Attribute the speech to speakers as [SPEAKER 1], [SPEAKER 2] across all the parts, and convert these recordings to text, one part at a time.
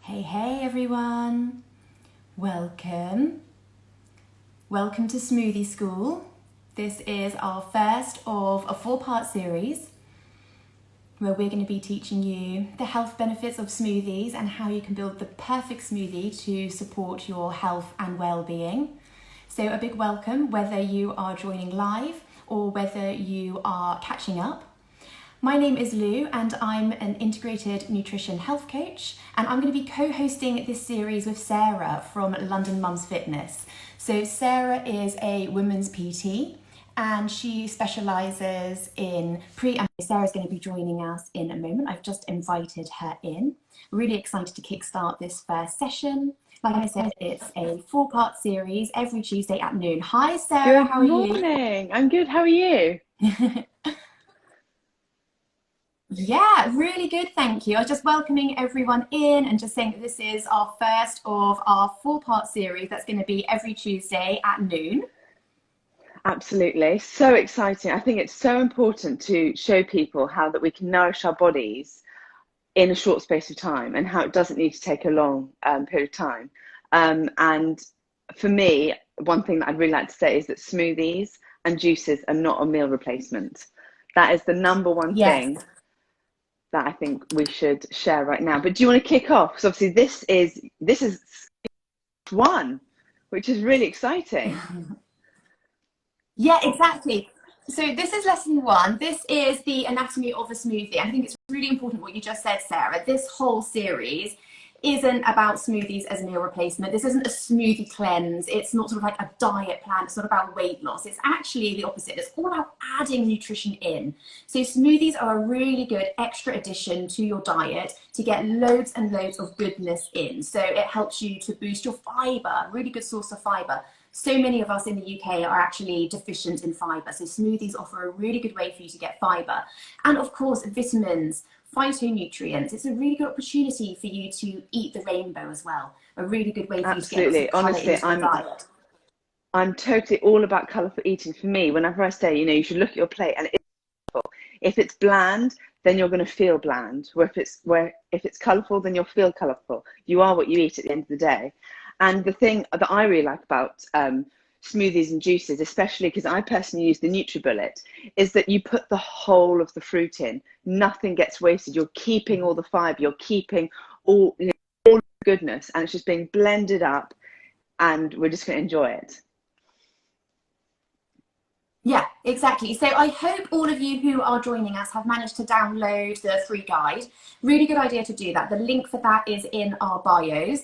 [SPEAKER 1] Hey everyone, welcome. Welcome to Smoothie School. This is our first of a 4-part series where we're going to be teaching you the health benefits of smoothies and how you can build the perfect smoothie to support your health and well-being. So a big welcome whether you are joining live or whether you are catching up. My name is Lou and I'm an integrated nutrition health coach, and I'm going to be co-hosting this series with Sarah from London Mums Fitness. So Sarah is a women's PT and she specialises in Sarah's going to be joining us in a moment. I've just invited her in. Really excited to kickstart this first session. Like I said, it's a 4-part series every Tuesday at noon. Hi Sarah, how are you?
[SPEAKER 2] Good morning. I'm good. How are you?
[SPEAKER 1] Yeah, really good, thank you. I was just welcoming everyone in and just saying that this is our first of our 4-part series that's going to be every Tuesday at noon.
[SPEAKER 2] Absolutely. So exciting. I think it's so important to show people how that we can nourish our bodies in a short space of time and how it doesn't need to take a long period of time. And for me, one thing that I'd really like to say is that smoothies and juices are not a meal replacement. That is the number one thing that I think we should share right now. But do you want to kick off? Because obviously this is one, which is really exciting.
[SPEAKER 1] Yeah, exactly. So this is lesson 1. This is the anatomy of a smoothie. I think it's really important what you just said, Sarah. This whole series isn't about smoothies as a meal replacement. This isn't a smoothie cleanse. It's not sort of like a diet plan. It's not about weight loss. It's actually the opposite. It's all about adding nutrition in. So smoothies are a really good extra addition to your diet to get loads and loads of goodness in. So it helps you to boost your fiber, really good source of fiber. So many of us in the UK are actually deficient in fiber. So smoothies offer a really good way for you to get fiber. And of course, vitamins, phytonutrients. It's a really good opportunity for you to eat the rainbow as well. A really good way for you to get lots of colour into your diet.
[SPEAKER 2] I'm totally all about colourful eating. For me, whenever I say, you should look at your plate and it's colourful. If it's bland, then you're going to feel bland. If it's colourful, then you'll feel colourful. You are what you eat at the end of the day. And the thing that I really like about smoothies and juices, especially because I personally use the NutriBullet, is that you put the whole of the fruit in. Nothing gets wasted. You're keeping all the fibre. You're keeping all the goodness, and it's just being blended up, and we're just going to enjoy it.
[SPEAKER 1] Yeah, exactly. So I hope all of you who are joining us have managed to download the free guide. Really good idea to do that. The link for that is in our bios.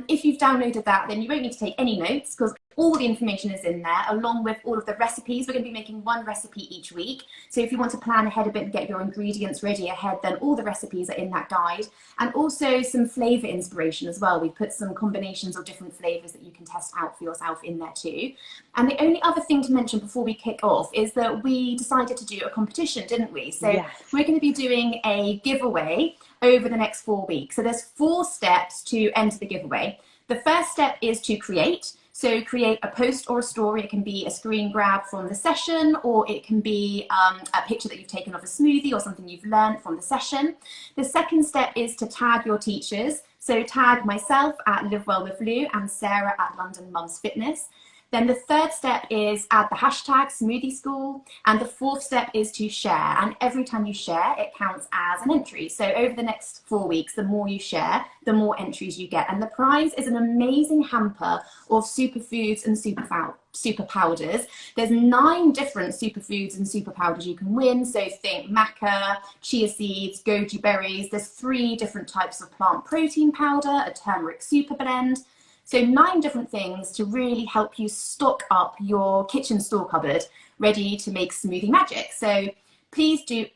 [SPEAKER 1] If you've downloaded that, then you won't need to take any notes because all the information is in there, along with all of the recipes. We're going to be making one recipe each week. So if you want to plan ahead a bit and get your ingredients ready ahead, then all the recipes are in that guide. And also some flavour inspiration as well. We've put some combinations of different flavours that you can test out for yourself in there too. And the only other thing to mention before we kick off is that we decided to do a competition, didn't we? So yes. We're going to be doing a giveaway over the next 4 weeks. So there's 4 steps to enter the giveaway. The first step is to create. So create a post or a story. It can be a screen grab from the session, or it can be a picture that you've taken of a smoothie or something you've learned from the session. The second step is to tag your teachers. So tag myself at Live Well with Lou and Sarah at London Mums Fitness. Then the third step is add the hashtag Smoothie School. And the fourth step is to share. And every time you share, it counts as an entry. So over the next 4 weeks, the more you share, the more entries you get. And the prize is an amazing hamper of superfoods and super powders. There's 9 different superfoods and super powders you can win. So think maca, chia seeds, goji berries. There's 3 different types of plant protein powder, a turmeric super blend. So 9 different things to really help you stock up your kitchen store cupboard ready to make smoothie magic. So please do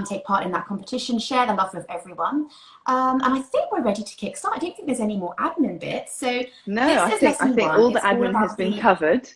[SPEAKER 1] take part in that competition, share the love with everyone. And I think we're ready to kickstart. I don't think there's any more admin bits. So
[SPEAKER 2] no, I think all the admin has been covered.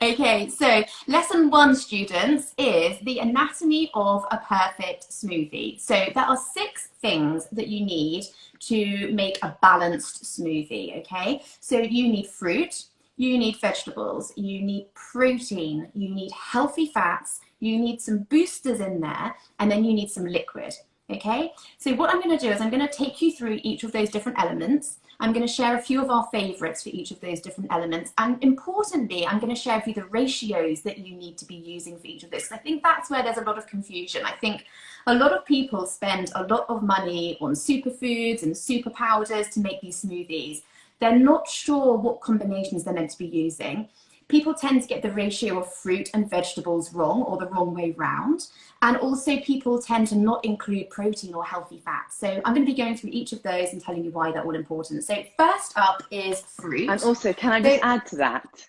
[SPEAKER 1] Okay, so lesson 1, students, is the anatomy of a perfect smoothie. So there are 6 things that you need to make a balanced smoothie, okay? So you need fruit, you need vegetables, you need protein, you need healthy fats, you need some boosters in there, and then you need some liquid. Okay, so what I'm going to do is I'm going to take you through each of those different elements. I'm going to share a few of our favorites for each of those different elements. And importantly, I'm going to share with you the ratios that you need to be using for each of those. I think that's where there's a lot of confusion. I think a lot of people spend a lot of money on superfoods and super powders to make these smoothies. They're not sure what combinations they're meant to be using. People tend to get the ratio of fruit and vegetables wrong, or the wrong way round. And also people tend to not include protein or healthy fats. So I'm going to be going through each of those and telling you why they're all important. So first up is fruit.
[SPEAKER 2] And also, can I
[SPEAKER 1] So,
[SPEAKER 2] just add to that?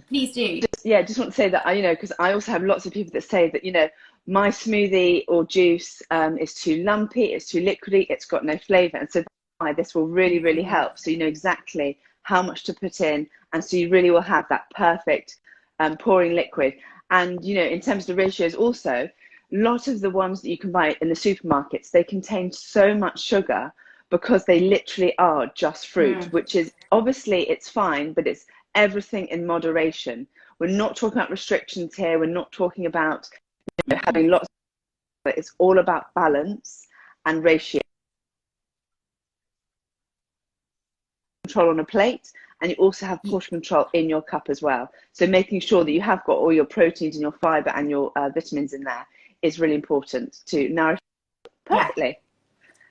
[SPEAKER 1] please do.
[SPEAKER 2] Just want to say that, because I also have lots of people that say that, my smoothie or juice is too lumpy, it's too liquidy, it's got no flavour. And so this will really, really help. So you know exactly how much to put in. And so you really will have that perfect pouring liquid. And, in terms of the ratios also, a lot of the ones that you can buy in the supermarkets, they contain so much sugar because they literally are just fruit, which is obviously it's fine, but it's everything in moderation. We're not talking about restrictions here. We're not talking about having lots of, it's all about balance and ratio. Control on a plate, and you also have portion control in your cup as well. So making sure that you have got all your proteins and your fiber and your vitamins in there is really important to nourish perfectly. Back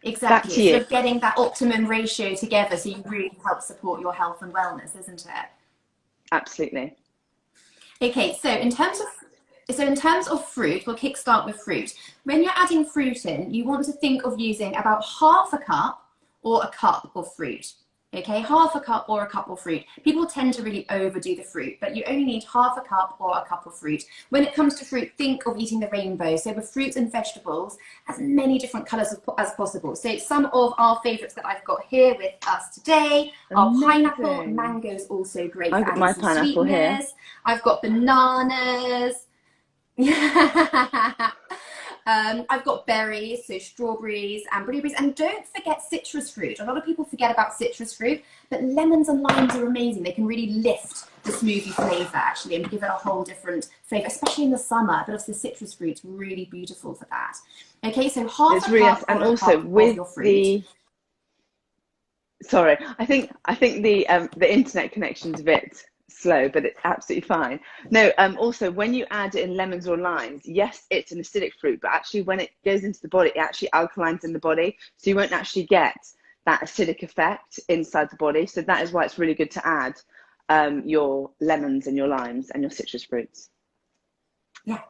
[SPEAKER 1] Exactly.
[SPEAKER 2] to
[SPEAKER 1] It's
[SPEAKER 2] you.
[SPEAKER 1] sort of getting that optimum ratio together so you really help support your health and wellness, isn't it?
[SPEAKER 2] Absolutely.
[SPEAKER 1] Okay, so in terms of fruit, we'll kickstart with fruit. When you're adding fruit in, you want to think of using about half a cup or a cup of fruit. Okay, half a cup or a cup of fruit. People tend to really overdo the fruit, but you only need half a cup or a cup of fruit. When it comes to fruit, think of eating the rainbow. So with fruits and vegetables, as many different colours as possible. So some of our favourites that I've got here with us today are pineapple.
[SPEAKER 2] Amazing.
[SPEAKER 1] Mango is also great
[SPEAKER 2] I've
[SPEAKER 1] for
[SPEAKER 2] got
[SPEAKER 1] adding
[SPEAKER 2] my
[SPEAKER 1] some
[SPEAKER 2] pineapple here.
[SPEAKER 1] sweetness. I've got bananas. I've got berries, so strawberries and blueberries. And don't forget citrus fruit. A lot of people forget about citrus fruit, but lemons and limes are amazing. They can really lift the smoothie flavour, actually, and give it a whole different flavour, especially in the summer. But obviously, citrus fruit's really beautiful for that. Okay, so half
[SPEAKER 2] It's
[SPEAKER 1] a
[SPEAKER 2] really
[SPEAKER 1] cup
[SPEAKER 2] nice. And
[SPEAKER 1] or a
[SPEAKER 2] also
[SPEAKER 1] cup of
[SPEAKER 2] with
[SPEAKER 1] your fruit.
[SPEAKER 2] the sorry, I think the internet connection's a bit slow, but it's absolutely fine. No, also when you add in lemons or limes, yes, it's an acidic fruit, but actually when it goes into the body, it actually alkalines in the body, so you won't actually get that acidic effect inside the body. So that is why it's really good to add your lemons and your limes and your citrus fruits.
[SPEAKER 1] Yeah.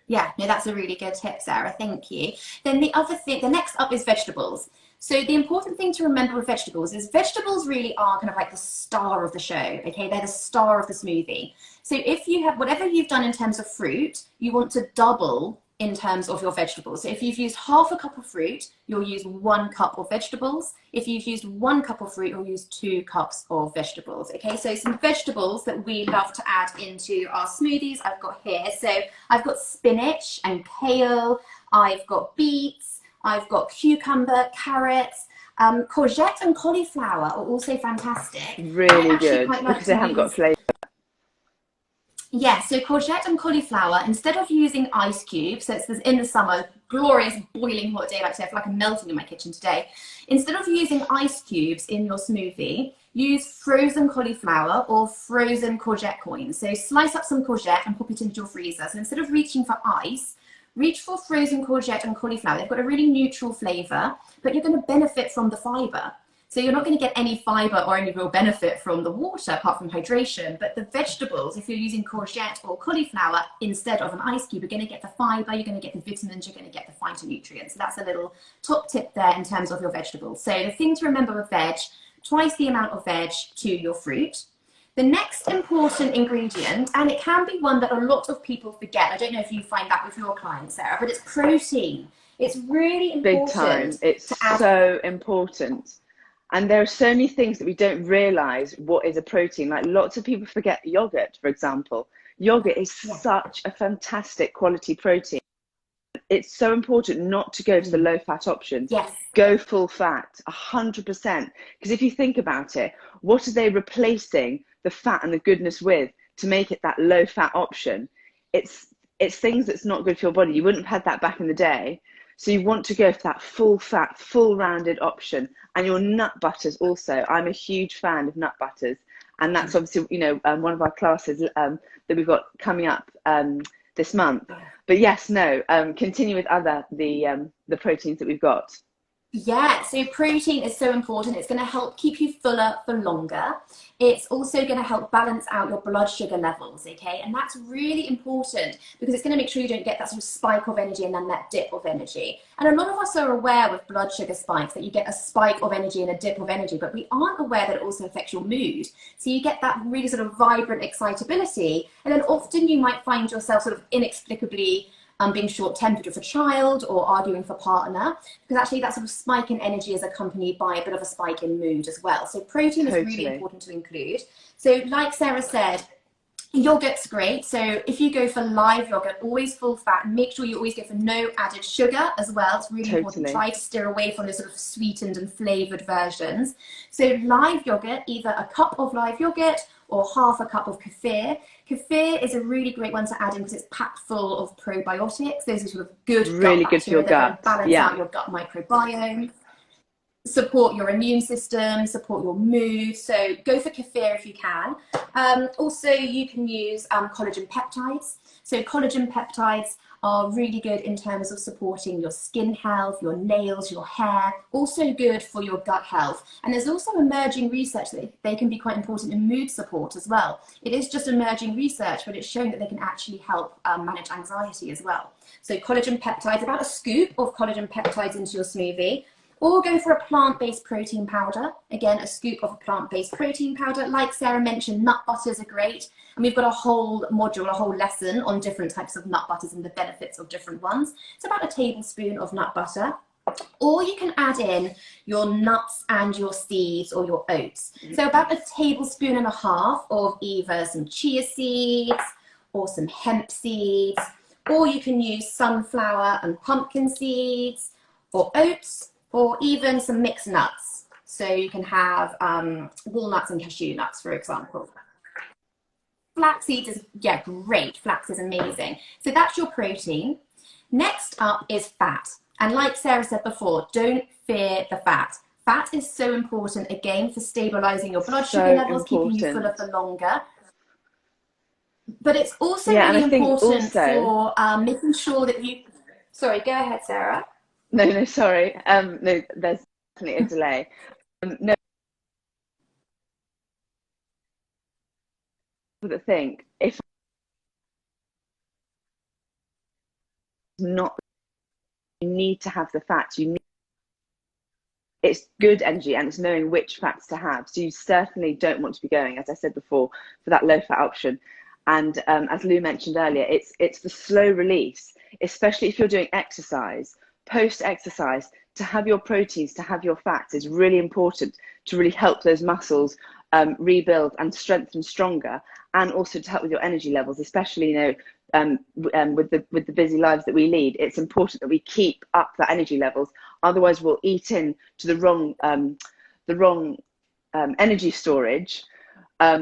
[SPEAKER 1] Yeah, no, that's a really good tip, Sarah. Thank you. Then the next up is vegetables. So the important thing to remember with vegetables is vegetables really are kind of like the star of the show. Okay, they're the star of the smoothie. So if you have whatever you've done in terms of fruit, you want to double in terms of your vegetables. So if you've used half a cup of fruit, you'll use 1 cup of vegetables. If you've used 1 cup of fruit, you'll use 2 cups of vegetables. Okay, so some vegetables that we love to add into our smoothies I've got here. So I've got spinach and kale, I've got beets, I've got cucumber, carrots, courgette and cauliflower are also fantastic. I
[SPEAKER 2] Really
[SPEAKER 1] actually
[SPEAKER 2] good
[SPEAKER 1] quite like
[SPEAKER 2] because they
[SPEAKER 1] to
[SPEAKER 2] haven't got
[SPEAKER 1] use,
[SPEAKER 2] flavour.
[SPEAKER 1] yeah, so courgette and cauliflower, instead of using ice cubes, so it's this in the summer, glorious boiling hot day like today, I feel like I'm melting in my kitchen today. Instead of using ice cubes in your smoothie, use frozen cauliflower or frozen courgette coins. So slice up some courgette and pop it into your freezer. So instead of reaching for ice, reach for frozen courgette and cauliflower. They've got a really neutral flavour, but you're going to benefit from the fibre. So you're not going to get any fibre or any real benefit from the water apart from hydration, but the vegetables, if you're using courgette or cauliflower instead of an ice cube, you're going to get the fibre, you're going to get the vitamins, you're going to get the phytonutrients. So that's a little top tip there in terms of your vegetables. So the thing to remember with veg, twice the amount of veg to your fruit. The next important ingredient, and it can be one that a lot of people forget, I don't know if you find that with your clients, Sarah, but it's protein. It's really
[SPEAKER 2] Big time.
[SPEAKER 1] important
[SPEAKER 2] It's
[SPEAKER 1] to add.
[SPEAKER 2] so important. And there are so many things that we don't realize what is a protein. Like lots of people forget yogurt, for example. Yogurt is
[SPEAKER 1] Yeah.
[SPEAKER 2] such a fantastic quality protein. It's so important not to go to the low fat options.
[SPEAKER 1] Yes.
[SPEAKER 2] Go full fat, 100%. Because if you think about it, what are they replacing the fat and the goodness with to make it that low fat option? It's things that's not good for your body. You wouldn't have had that back in the day. So you want to go for that full fat, full rounded option. And your nut butters also. I'm a huge fan of nut butters. And that's obviously, you know, one of our classes that we've got coming up this month. But yes, no, continue with the proteins that we've got.
[SPEAKER 1] Yeah, so protein is so important. It's going to help keep you fuller for longer. It's also going to help balance out your blood sugar levels, okay? And that's really important because it's going to make sure you don't get that sort of spike of energy and then that dip of energy. And a lot of us are aware with blood sugar spikes that you get a spike of energy and a dip of energy, but we aren't aware that it also affects your mood. So you get that really sort of vibrant excitability, and then often you might find yourself sort of inexplicably being short-tempered with a child or arguing for partner, because actually that sort of spike in energy is accompanied by a bit of a spike in mood as well. So protein is really important to include. So like Sarah said, yogurt's great. So if you go for live yogurt, always full fat, make sure you always go for no added sugar as well. It's really important. Try to steer away from the sort of sweetened and flavored versions. So live yogurt, either a cup of live yogurt or half a cup of kefir. Kefir is a really great one to add in because it's packed full of probiotics. Those are sort of good
[SPEAKER 2] really
[SPEAKER 1] gut
[SPEAKER 2] good for your gut.
[SPEAKER 1] Balance out your gut microbiome, support your immune system, support your mood. So go for kefir if you can. Also, you can use collagen peptides. So collagen peptides are really good in terms of supporting your skin health, your nails, your hair, also good for your gut health. And there's also emerging research that they can be quite important in mood support as well. It is just emerging research, but it's shown that they can actually help manage anxiety as well. So collagen peptides, about a scoop of collagen peptides into your smoothie. Or go for a plant-based protein powder. Again, a scoop of a plant-based protein powder. Like Sarah mentioned, nut butters are great. And we've got a whole module, a whole lesson on different types of nut butters and the benefits of different ones. It's about a tablespoon of nut butter. Or you can add in your nuts and your seeds or your oats. So about a tablespoon and a half of either some chia seeds or some hemp seeds. Or you can use sunflower and pumpkin seeds or oats, or even some mixed nuts. So you can have walnuts and cashew nuts, for example. Flax seeds is, yeah, great. Flax is amazing. So that's your protein. Next up is fat. And like Sarah said before, don't fear the fat. Fat is so important, again, for stabilizing your blood sugar levels, keeping you fuller for longer. But it's also really important for making sure that you... Sorry, go ahead, Sarah.
[SPEAKER 2] No, sorry. No, there's definitely a delay. No, that think if not, you need to have the fat. It's good energy, and it's knowing which fats to have. So you certainly don't want to be going, as I said before, for that low fat option. And as Lou mentioned earlier, it's the slow release, especially if you're doing exercise. Post-exercise, to have your proteins, to have your fats is really important to really help those muscles rebuild and strengthen stronger, and also to help with your energy levels, especially, you know, with the busy lives that we lead. It's important that we keep up that energy levels, otherwise we'll eat in to the wrong energy storage,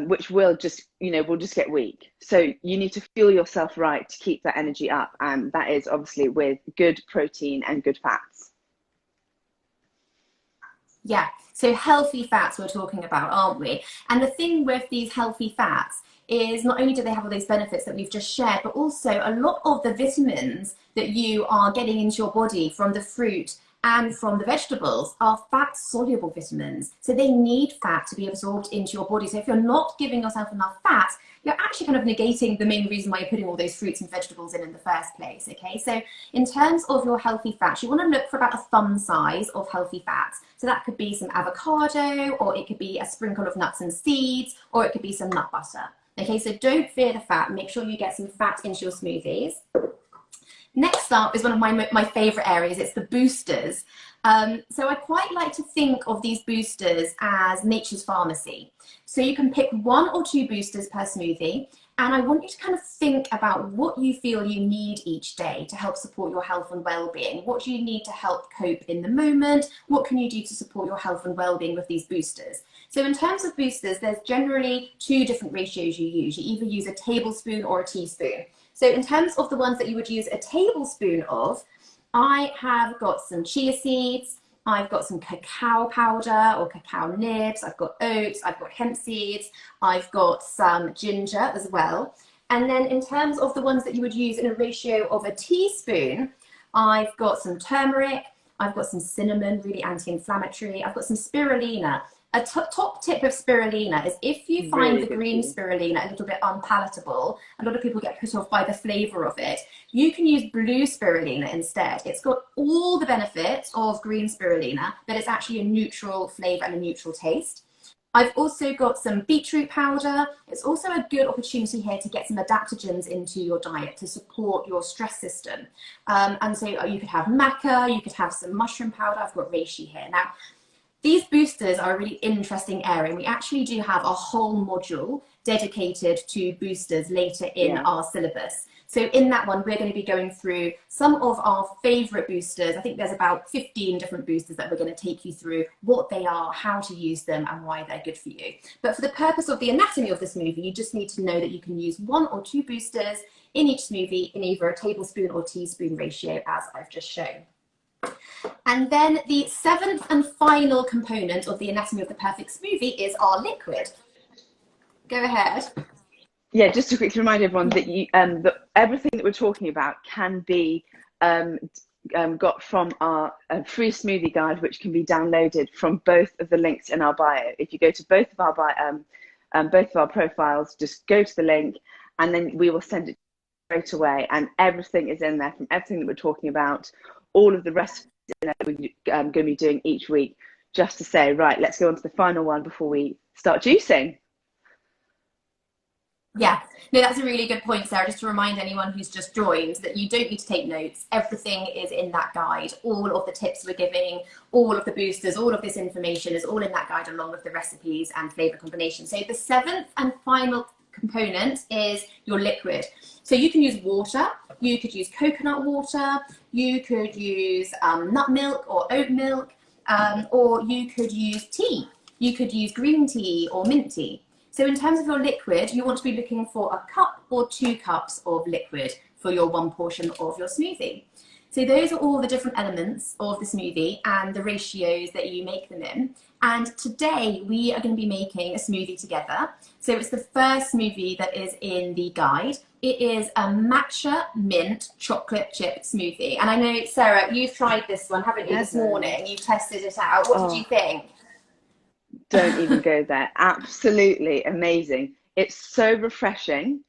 [SPEAKER 2] which will just, you know, we'll just get weak. So you need to fuel yourself right to keep that energy up, and that is obviously with good protein and good fats.
[SPEAKER 1] Yeah, so healthy fats we're talking about, aren't we? And the thing with these healthy fats is not only do they have all those benefits that we've just shared, but also a lot of the vitamins that you are getting into your body from the fruit and from the vegetables are fat-soluble vitamins. So they need fat to be absorbed into your body. So if you're not giving yourself enough fat, you're actually kind of negating the main reason why you're putting all those fruits and vegetables in the first place, okay? So in terms of your healthy fats, you want to look for about a thumb size of healthy fats. So that could be some avocado, or it could be a sprinkle of nuts and seeds, or it could be some nut butter. Okay, so don't fear the fat. Make sure you get some fat into your smoothies. Next up is one of my favorite areas. It's the boosters. So I quite like to think of these boosters as nature's pharmacy. So you can pick 1 or 2 boosters per smoothie, and I want you to kind of think about what you feel you need each day to help support your health and well-being. What do you need to help cope in the moment? What can you do to support your health and well-being with these boosters? So in terms of boosters, there's generally 2 different ratios you use. You either use a tablespoon or a teaspoon. So in terms of the ones that you would use a tablespoon of, I have got some chia seeds, I've got some cacao powder or cacao nibs, I've got oats, I've got hemp seeds, I've got some ginger as well. And then in terms of the ones that you would use in a ratio of a teaspoon, I've got some turmeric, I've got some cinnamon, really anti-inflammatory, I've got some spirulina. A top tip of spirulina is if you find
[SPEAKER 2] Really
[SPEAKER 1] the
[SPEAKER 2] good for
[SPEAKER 1] green
[SPEAKER 2] you.
[SPEAKER 1] spirulina a little bit unpalatable, a lot of people get put off by the flavour of it, you can use blue spirulina instead. It's got all the benefits of green spirulina, but it's actually a neutral flavour and a neutral taste. I've also got some beetroot powder. It's also a good opportunity here to get some adaptogens into your diet to support your stress system. And so you could have maca, you could have some mushroom powder. I've got reishi here. Now, these boosters are a really interesting area. We actually do have a whole module dedicated to boosters later in
[SPEAKER 2] Yeah.
[SPEAKER 1] our syllabus. So in that one, we're going to be going through some of our favorite boosters. I think there's about 15 different boosters that we're going to take you through what they are, how to use them, and why they're good for you. But for the purpose of the anatomy of the smoothie, you just need to know that you can use 1 or 2 boosters in each smoothie in either a tablespoon or teaspoon ratio, as I've just shown. And then the 7th and final component of the anatomy of the perfect smoothie is our liquid. Go ahead.
[SPEAKER 2] Yeah, just to quickly remind everyone that that everything that we're talking about can be got from our free smoothie guide, which can be downloaded from both of the links in our bio. If you go to both of our profiles, just go to the link, and then we will send it straight away. And everything is in there, from everything that we're talking about, all of the recipes that we're going to be doing each week, just to say, right, let's go on to the final one before we start juicing.
[SPEAKER 1] Yeah, no, that's a really good point, Sarah. Just to remind anyone who's just joined that you don't need to take notes. Everything is in that guide. All of the tips we're giving, all of the boosters, all of this information is all in that guide, along with the recipes and flavor combinations. So the 7th and final component is your liquid. So you can use water, you could use coconut water, you could use nut milk or oat milk, or you could use tea. You could use green tea or mint tea. So in terms of your liquid, you want to be looking for a cup or 2 cups of liquid for your 1 portion of your smoothie. So those are all the different elements of the smoothie and the ratios that you make them in. And today we are going to be making a smoothie together. So it's the first smoothie that is in the guide. It is a Matcha Mint Choco-Chip Smoothie. And I know, Sarah, you've tried this one, haven't you, this morning? You've tested it out. What did you think?
[SPEAKER 2] Don't even go there. Absolutely amazing. It's so refreshing.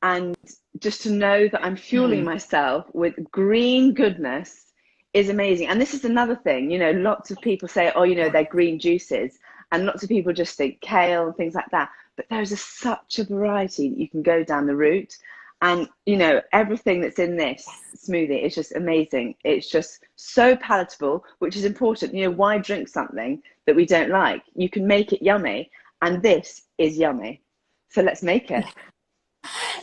[SPEAKER 2] And just to know that I'm fueling myself with green goodness is amazing. And this is another thing, lots of people say, oh, they're green juices. And lots of people just think kale and things like that. But there's such a variety that you can go down the route. And, everything that's in this smoothie is just amazing. It's just so palatable, which is important. Why drink something that we don't like? You can make it yummy. And this is yummy. So let's make it.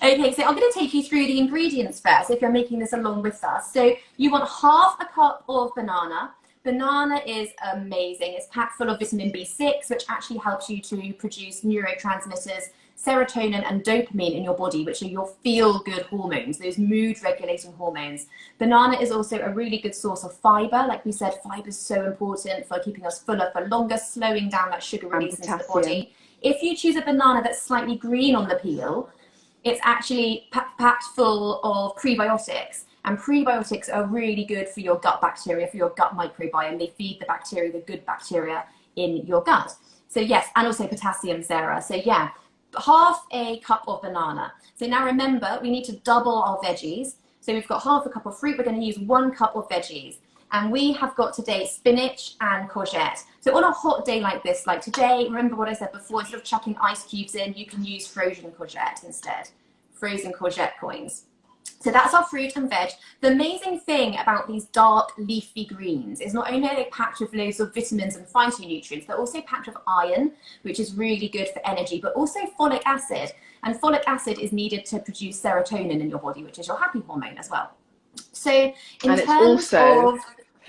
[SPEAKER 1] Okay, so I'm going to take you through the ingredients first if you're making this along with us. So you want half a cup of banana. Banana is amazing. It's packed full of vitamin B6, which actually helps you to produce neurotransmitters, serotonin and dopamine in your body, which are your feel-good hormones, those mood-regulating hormones. Banana is also a really good source of fiber. Like we said, fiber is so important for keeping us fuller for longer, slowing down that sugar release into the body. If you choose a banana that's slightly green on the peel, it's actually packed full of prebiotics. And prebiotics are really good for your gut bacteria, for your gut microbiome. They feed the bacteria, the good bacteria in your gut. So yes, and also potassium, Sarah. So yeah, half a cup of banana. So now remember, we need to double our veggies. So we've got half a cup of fruit. We're going to use 1 cup of veggies. And we have got today spinach and courgette. So on a hot day like this, like today, remember what I said before, instead of chucking ice cubes in, you can use frozen courgette instead. Frozen courgette coins. So that's our fruit and veg. The amazing thing about these dark leafy greens is not only are they packed with loads of vitamins and phytonutrients, they're also packed with iron, which is really good for energy, but also folic acid. And folic acid is needed to produce serotonin in your body, which is your happy hormone as well. So in terms of...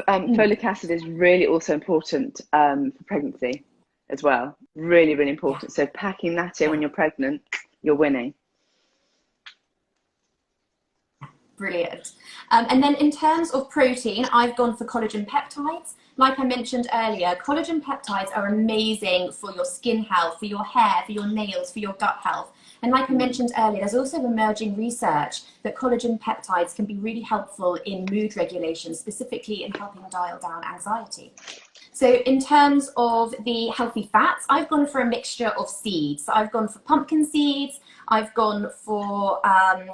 [SPEAKER 2] folic acid is really also important for pregnancy as well. Really, really important. Yeah. So packing that in when you're pregnant, you're winning.
[SPEAKER 1] Brilliant. And then in terms of protein, I've gone for collagen peptides. Like I mentioned earlier, collagen peptides are amazing for your skin health, for your hair, for your nails, for your gut health. And like I mentioned earlier, there's also emerging research that collagen peptides can be really helpful in mood regulation, specifically in helping dial down anxiety. So in terms of the healthy fats, I've gone for a mixture of seeds. So I've gone for pumpkin seeds, I've gone for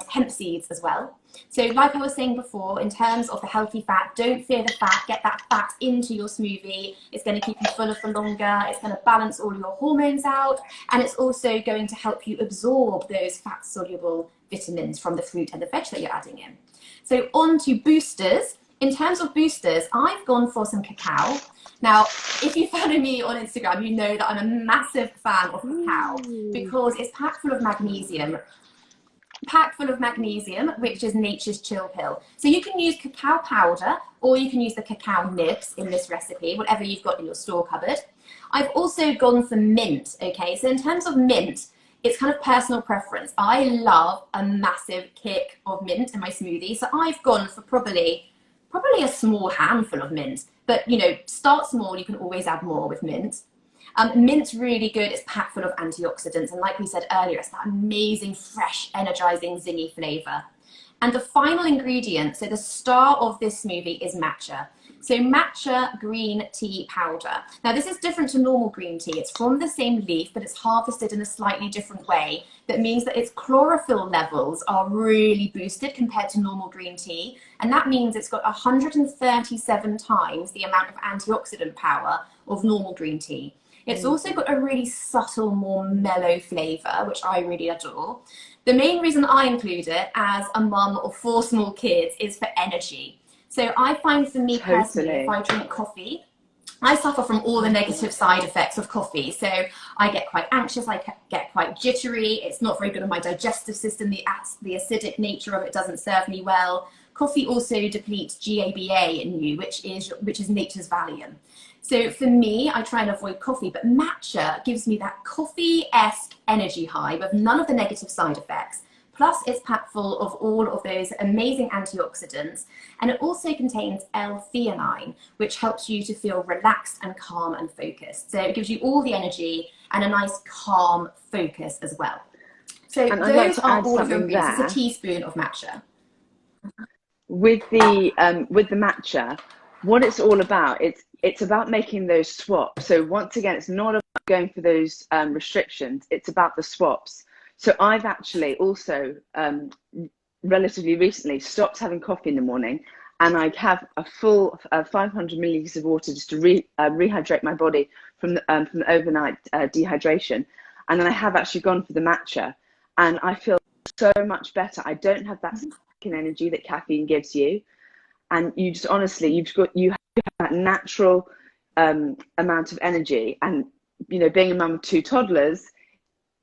[SPEAKER 1] hemp seeds as well. So like I was saying before, in terms of the healthy fat, don't fear the fat, get that fat into your smoothie. It's going to keep you fuller for longer, it's going to balance all your hormones out, and it's also going to help you absorb those fat-soluble vitamins from the fruit and the veg that you're adding in. So on to boosters. In terms of boosters, I've gone for some cacao. Now, if you follow me on Instagram, you know that I'm a massive fan of cacao because it's packed full of magnesium, which is nature's chill pill. So you can use cacao powder or you can use the cacao nibs in this recipe, whatever you've got in your store cupboard. I've also gone for mint, okay? So in terms of mint, it's kind of personal preference. I love a massive kick of mint in my smoothie. So I've gone for probably a small handful of mint, but you know, start small, you can always add more with mint. Mint's really good, it's packed full of antioxidants, and like we said earlier, it's that amazing, fresh, energizing, zingy flavor. And the final ingredient, so the star of this smoothie, is matcha. So matcha green tea powder. Now this is different to normal green tea. It's from the same leaf, but it's harvested in a slightly different way. That means that its chlorophyll levels are really boosted compared to normal green tea. And that means it's got 137 times the amount of antioxidant power of normal green tea. It's also got a really subtle, more mellow flavor, which I really adore. The main reason I include it as a mum of 4 small kids is for energy. So I find for me personally, if I drink coffee, I suffer from all the negative side effects of coffee. So I get quite anxious, I get quite jittery. It's not very good on my digestive system. The acidic nature of it doesn't serve me well. Coffee also depletes GABA in you, which is nature's Valium. So for me, I try and avoid coffee, but matcha gives me that coffee-esque energy high with none of the negative side effects. Plus, it's packed full of all of those amazing antioxidants, and it also contains L-theanine, which helps you to feel relaxed and calm and focused. So it gives you all the energy and a nice calm focus as well. So
[SPEAKER 2] And
[SPEAKER 1] those are all of your ingredients. It's a teaspoon of matcha.
[SPEAKER 2] With the matcha, what it's all about, it's about making those swaps. So once again, it's not about going for those restrictions, it's about the swaps. So I've actually also relatively recently stopped having coffee in the morning, and I have a full 500 milliliters of water just to rehydrate my body from the overnight dehydration. And then I have actually gone for the matcha, and I feel so much better. I don't have that energy that caffeine gives you, and you just honestly, you have that natural amount of energy. And you know, being a mum of 2 toddlers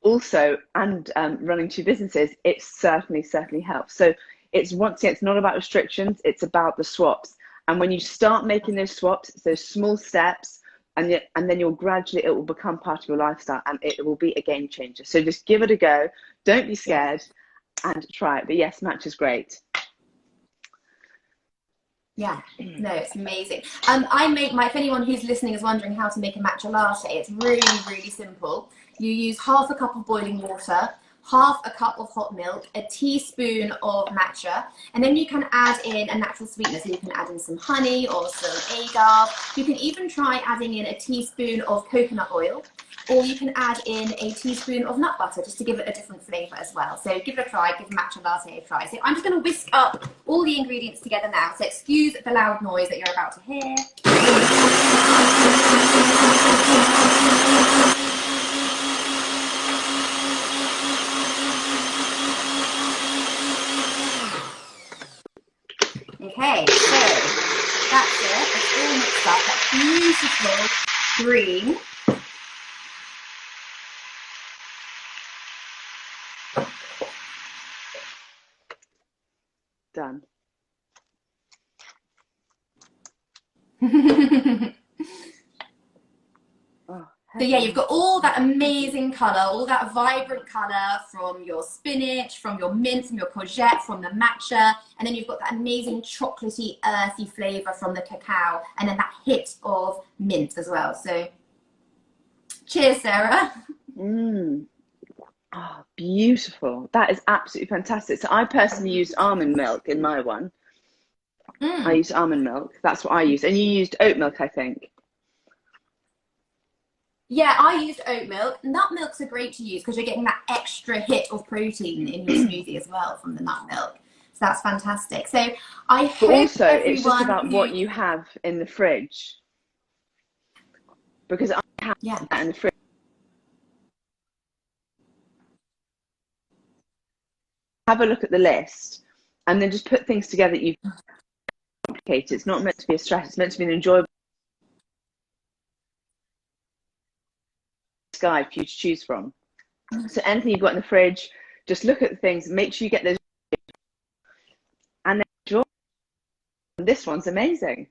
[SPEAKER 2] also, and running 2 businesses, it certainly helps. So it's, once again, it's not about restrictions, it's about the swaps. And when you start making those swaps, it's those small steps, and then you'll gradually, it will become part of your lifestyle, and it will be a game changer. So just give it a go, don't be scared, and try it. But yes, matcha's great.
[SPEAKER 1] Yeah, no, it's amazing. If anyone who's listening is wondering how to make a matcha latte, it's really, really simple. You use half a cup of boiling water, half a cup of hot milk, a teaspoon of matcha, and then you can add in a natural sweetener. So you can add in some honey or some agar. You can even try adding in a teaspoon of coconut oil, or you can add in a teaspoon of nut butter just to give it a different flavour as well. So give it a try, give matcha latte a try. So I'm just going to whisk up all the ingredients together now. So excuse the loud noise that you're about to hear. Okay, so that's it. It's all mixed up. That beautiful green.
[SPEAKER 2] Done.
[SPEAKER 1] So yeah, you've got all that amazing colour, all that vibrant colour from your spinach, from your mint, from your courgette, from the matcha, and then you've got that amazing chocolatey, earthy flavour from the cacao, and then that hit of mint as well. So cheers, Sarah.
[SPEAKER 2] Oh, beautiful. That is absolutely fantastic. So I personally used almond milk in my one. I used almond milk. That's what I used. And you used oat milk, I think.
[SPEAKER 1] Yeah, I used oat milk. Nut milks are great to use because you're getting that extra hit of protein in your smoothie as well from the nut milk. So that's fantastic. So I
[SPEAKER 2] But
[SPEAKER 1] hope
[SPEAKER 2] also, it's just
[SPEAKER 1] everyone
[SPEAKER 2] about what you have in the fridge. Because I have that in the fridge. Have a look at the list and then just put things together that you've complicated. It's not meant to be a stress. It's meant to be an enjoyable guide for you to choose from. So anything you've got in the fridge, just look at the things, make sure you get those, and then enjoy. This one's amazing.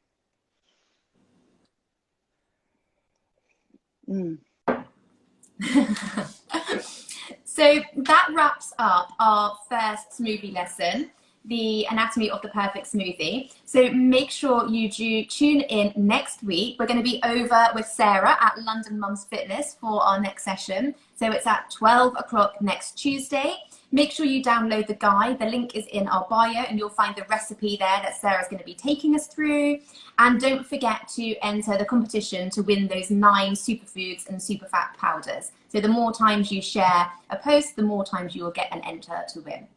[SPEAKER 1] So that wraps up our first smoothie lesson, the anatomy of the perfect smoothie. So make sure you do tune in next week. We're going to be over with Sarah at London Mums Fitness for our next session. So it's at 12 o'clock next Tuesday. Make sure you download the guide. The link is in our bio and you'll find the recipe there that Sarah's going to be taking us through. And don't forget to enter the competition to win those 9 superfoods and super fat powders. So the more times you share a post, the more times you will get an enter to win.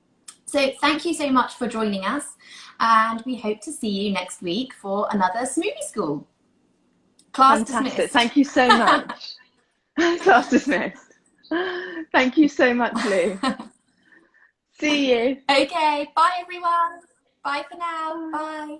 [SPEAKER 1] So thank you so much for joining us. And we hope to see you next week for another smoothie school. Class dismissed.
[SPEAKER 2] Thank you so much. Class dismissed. Thank you so much, Lou. See you.
[SPEAKER 1] Okay, bye everyone. Bye for now. Bye.